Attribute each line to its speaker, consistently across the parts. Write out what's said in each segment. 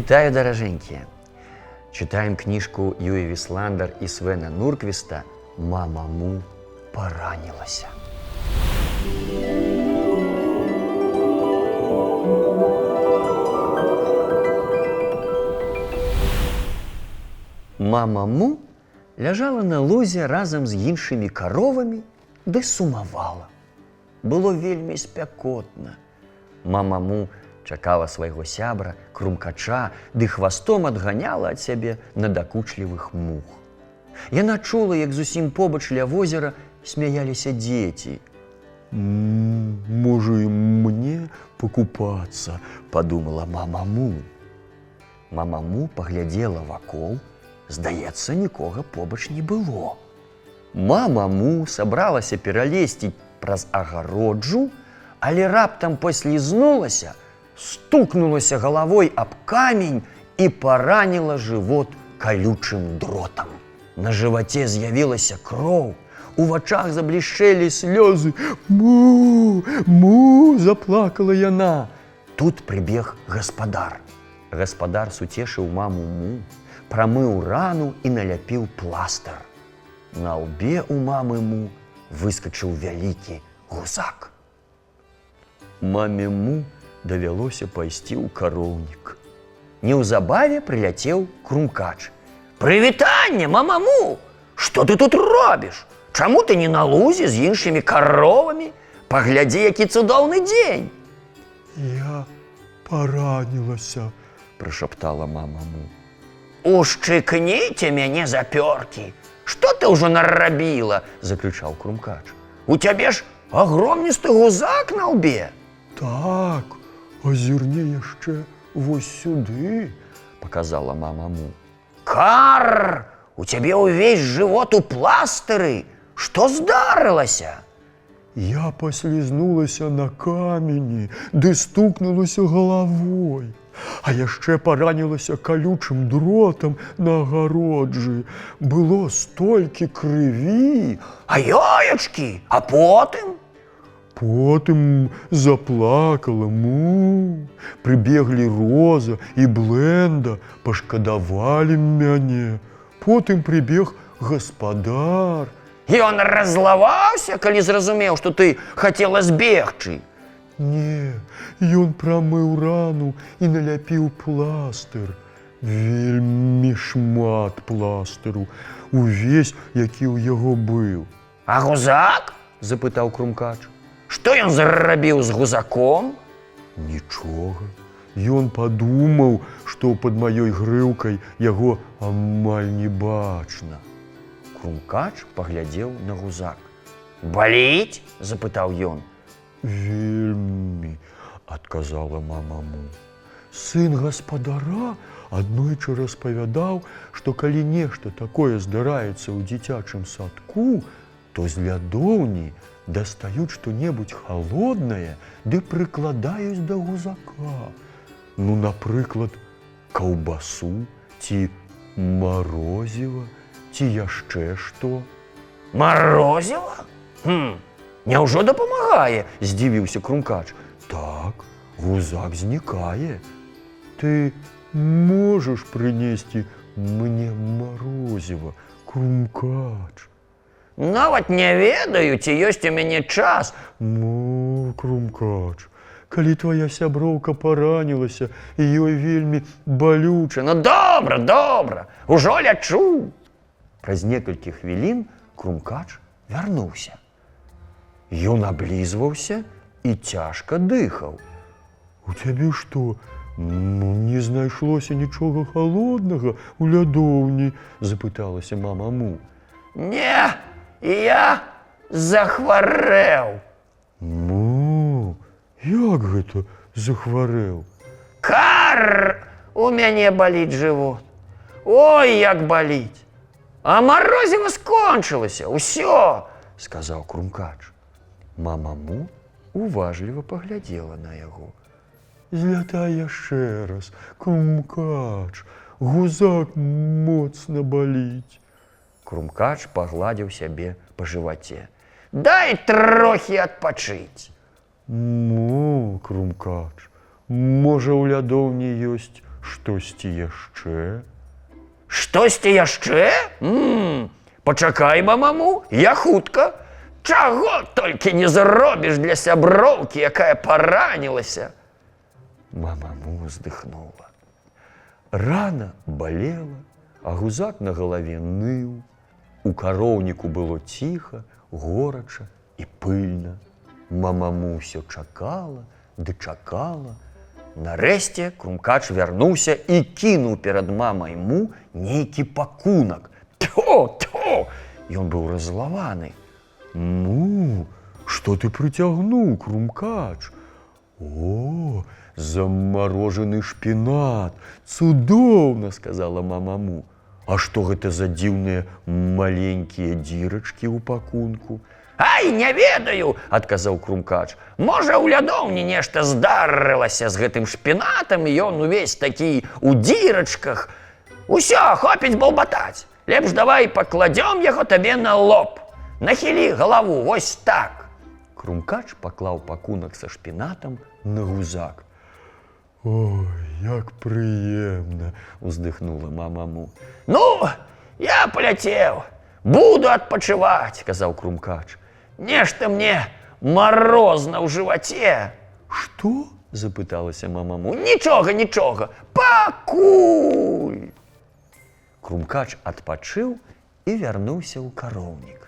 Speaker 1: Вітаю, даражэнькія! Чытаем кніжку Юі Вісландер і Свена Нурквіста «Мама Му паранілася». Мама Му ляжала на лузе разам з іншымі каровамі ды сумавала. Было вельмі спякотна. Мама Му чакала свайго сябра, крумкача, ды хвастом адганяла ад сябе надакучлівых мух. Яна чула, як зусім побач ля возера смяяліся дзеці. «Можа, і мне пакупацца», – падумала мама Му. Мама Му паглядзела вакол, здаецца, нікога побач не было. Мама Му сабралася пералезці праз агароджу, але раптам паслізнулася, стукнулася галавой аб камень і параніла жывот калючым дротам. На жываце з'явілася кроў, у вачах заблішчэлі слёзы. «Му! Му!» – заплакала яна. Тут прыбег гаспадар. Гаспадар суцешыў маму Му, прамыў рану і наляпіў пластыр. На лбе у мамы Му выскачыў вялікі гузак. Маме Му давялося пайсці ў кароўнік. Неўзабаве прыляцеў крумкач. «Прывітанне, мама Му! Што ты тут робіш? Чаму ты не на лузе з іншымі каровамі? Паглядзі, які цудоўны дзень!»
Speaker 2: «Я паранілася», – прашаптала мама Му.
Speaker 1: «Ушчыкніце мяне за пёркі! Што ты ўжо нарабіла?» – закрычаў крумкач. «У цябе ж агромністы гузак на лбе!»
Speaker 2: «Так, азірне яшчэ вось сюды», –
Speaker 1: паказала мама Му. «Кар! У цябе ўвесь жывот у пластыры! Што здарылася?»
Speaker 2: «Я паслізнулася на камені, ды стукнулася галавой. А яшчэ паранілася калючым дротам на агароджы. Было столькі крыві!»
Speaker 1: «А ёечкі, а потым?»
Speaker 2: «Потым заплакала Му. Прыбеглі Роза і Бленда, пашкадавалі мяне. Потым прыбег гаспадар».
Speaker 1: «Ён раззлаваўся, калі зразумеў, што ты хацела збегчы?»
Speaker 2: «Не, ён прамыў рану і наляпіў пластыр. Вельмі шмат пластыру, увесь, які ў яго быў».
Speaker 1: «А гузак?» – запытаў крумкач. «Што ён зрабіў з гузаком?»
Speaker 2: «Нічога. Ён падумаў, што пад маёй грыўкай яго амаль не бачна».
Speaker 1: Крумкач паглядзеў на гузак. «Баліць?» – запытаў ён.
Speaker 2: «Вельмі», – адказала мама Му. «Сын гаспадара аднойчы распавядаў, што калі нешта такое здараецца ў дзіцячым садку, то з лядоўні дастаюць што-небудзь халоднае ды прыкладаюць да гузака. Ну, напрыклад, каўбасу ці марозіва, ці яшчэ што».
Speaker 1: «Марозіва? Няўжо дапамагае?» – здзівіўся крумкач.
Speaker 2: «Так, гузак знікае. Ты можаш прынесці мне марозіва, крумкач?»
Speaker 1: «Нават не ведаю, ці ёсць у мяне час».
Speaker 2: «Ну, крумкач, калі твая сяброўка паранілася, і ёй вельмі балюча».
Speaker 1: «Ну, добра, добра, ужо лячу». Праз некалькі хвілін крумкач вярнуўся. Ён аблізваўся і цяжка дыхаў.
Speaker 2: «У цябе што, не знайшлося нічога халоднага ў лядоўні?» – запыталася мама Му.
Speaker 1: «Не, я захварэў».
Speaker 2: «Ну, як гэта захварэў?»
Speaker 1: «Кар! У мяне баліць жывот. Ой, як баліць! А марозіва скончылася, усё!» – сказаў крумкач. Мама Му уважліва паглядзела на яго.
Speaker 2: «Злятай яшчэ раз, крумкач, гузак моцна баліць».
Speaker 1: Крумкач пагладзіў сябе па жываце. «Дай трохі адпачыць».
Speaker 2: «Ну, крумкач, можа, у лядоўні ёсць штосьці яшчэ?
Speaker 1: Штосьці яшчэ? Пачакай, мамаму, я хутка. Чаго толькі не зробіш для сяброўкі, якая паранілася.
Speaker 2: Мамаму ўздыхнула. Рана балела, а гузак на галаве ныў. У кароўніку было ціха, горача і пыльна. Мамаму ўсё чакала ды чакала.
Speaker 1: Нарэшце Крумкач вярнуўся і кінуў перад мамай Му нейкі пакунак. Тьфу! Ён быў раззлаваны.
Speaker 2: Ну, што ты прыцягнуў, Крумкач? О, замарожаны шпінат! Цудоўна, сказала мамаму. А што гэта за дзіўныя маленькія дзірачкі ў пакунку?
Speaker 1: Ай, не ведаю, адказаў Крумкач. Можа, у лядоўні нешта здарылася з гэтым шпінатам, і ён увесь такі у дзірачках. Усё, хопіць балбатаць. Лепш давай пакладзём яго табе на лоб. Нахілі галаву, вось так.
Speaker 2: Крумкач паклаў пакунак са шпінатам на гузак. Ой, як прыемна, уздыхнула мамаму.
Speaker 1: Ну, я паляцеў. Буду адпачываць, казаў Крумкач. Нешта мне марозна ў жываце.
Speaker 2: Што? Запыталася мамаму.
Speaker 1: Нічога, пакуль.
Speaker 2: Крумкач адпачыў і вярнуўся ў кароўнік.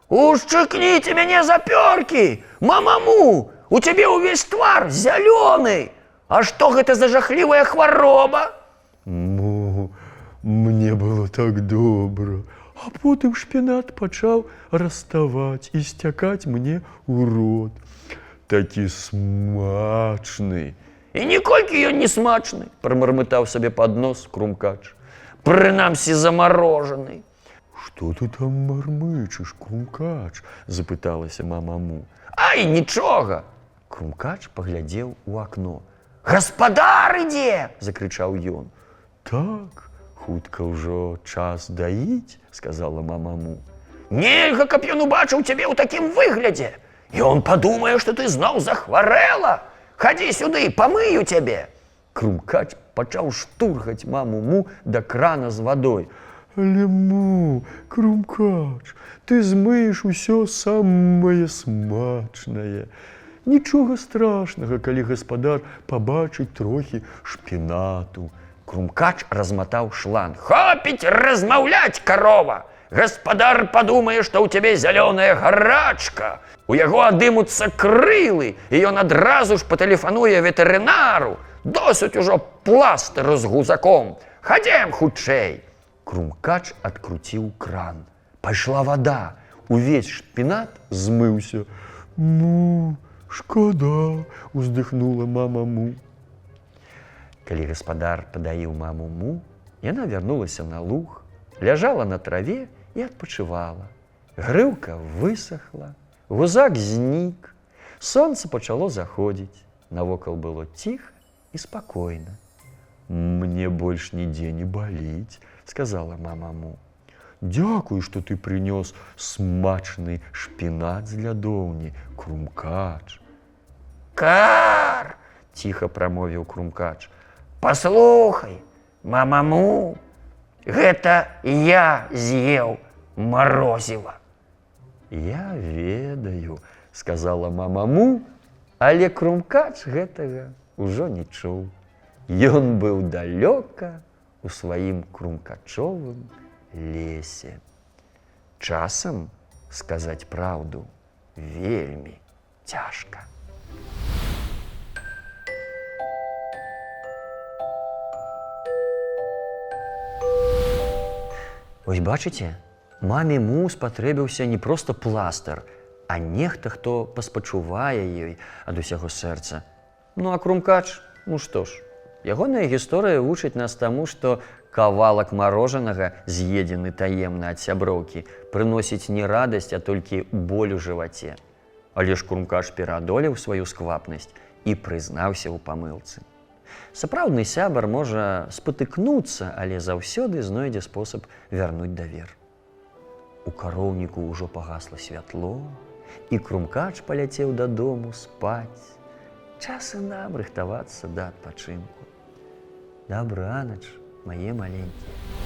Speaker 1: Ушчыкніце мяне за пёркі! Мамаму, у цябе ўвесь твар зялёны. А што гэта за жахлівая хвароба?
Speaker 2: Ну, мне было так добра. А потым шпінат пачаў раставаць і сцякаць мне ў рот. Такі смачны.
Speaker 1: І ніколькі ён не смачны, прамармытаў сабе пад нос Крумкач. Прынамсі замарожаны.
Speaker 2: Што ты там мармычыш, Крумкач? Запыталася мамаму.
Speaker 1: Ай, нічога.
Speaker 2: Крумкач паглядзеў у акно.
Speaker 1: Гаспадар ідзе! Закрычаў ён.
Speaker 2: Так, хутка ўжо час даіць, сказала мамаму.
Speaker 1: Нельга, каб ён убачыў цябе ў такім выглядзе. Ён падумае, што ты зноў захварэла. Хадзі сюды, памыю цябе.
Speaker 2: Крумкач пачаў штурхаць маму Му да крана з вадой. Але Му, Крумкач, ты змыеш усё самае смачнае. Нічога страшнага, калі гаспадар пабачыць трохі шпінату.
Speaker 1: Крумкач разматаў шланг. Хопіць размаўляць, карова! Гаспадар падумае, што ў цябе зялёная гарачка. У яго адымуцца крылы, і ён адразу ж патэлефануе ветэрынару. Досыць ужо пластыру з гузаком. Хадзем хутчэй.
Speaker 2: Крумкач адкруціў кран. Пайшла вада. Увесь шпінат змыўся. Ну, шкода, уздыхнула мамаму.
Speaker 1: Калі гаспадар падаіў маму Му, яна вярнулася на луг, ляжала на траве і адпачывала. Грыўка высохла, гузак знік, сонца пачало заходзіць, навокал было ціха і спакойна.
Speaker 2: Мне больш нідзе не баліць, сказала мамаму. Дзякуй, што ты прынёс смачны шпінат з лядоўні, Крумкач.
Speaker 1: Кар! Ціха прамовіў Крумкач. Паслухай, мамаму, гэта я з'еў марозіва.
Speaker 2: Я ведаю, сказала мамаму, але Крумкач гэтага ўжо не чуў. Ён быў далёка у сваім крумкачовым лесе. Часам сказаць праўду вельмі цяжка. Вось бачыце, маме Му спатрэбіўся не проста пластыр, а нехта, хто паспачувае ёй ад усяго сэрца. Ну а Крумкач, ну што ж, ягоная гісторыя вучыць нас таму, што кавалак марожанага, з'едзены таемна ад сяброўкі, прыносіць не радасць, а толькі боль у жываце. Але ж Крумкач пераадолеў сваю сквапнасць і прызнаўся ў памылцы. Сапраўдны сябар можа спатыкнуцца, але заўсёды знойдзе спосаб вярнуць давер. У кароўніку ўжо пагасла святло, і Крумкач паляцеў дадому спаць. Час і нам рыхтавацца да адпачынку. Дабранач, мае маленькія.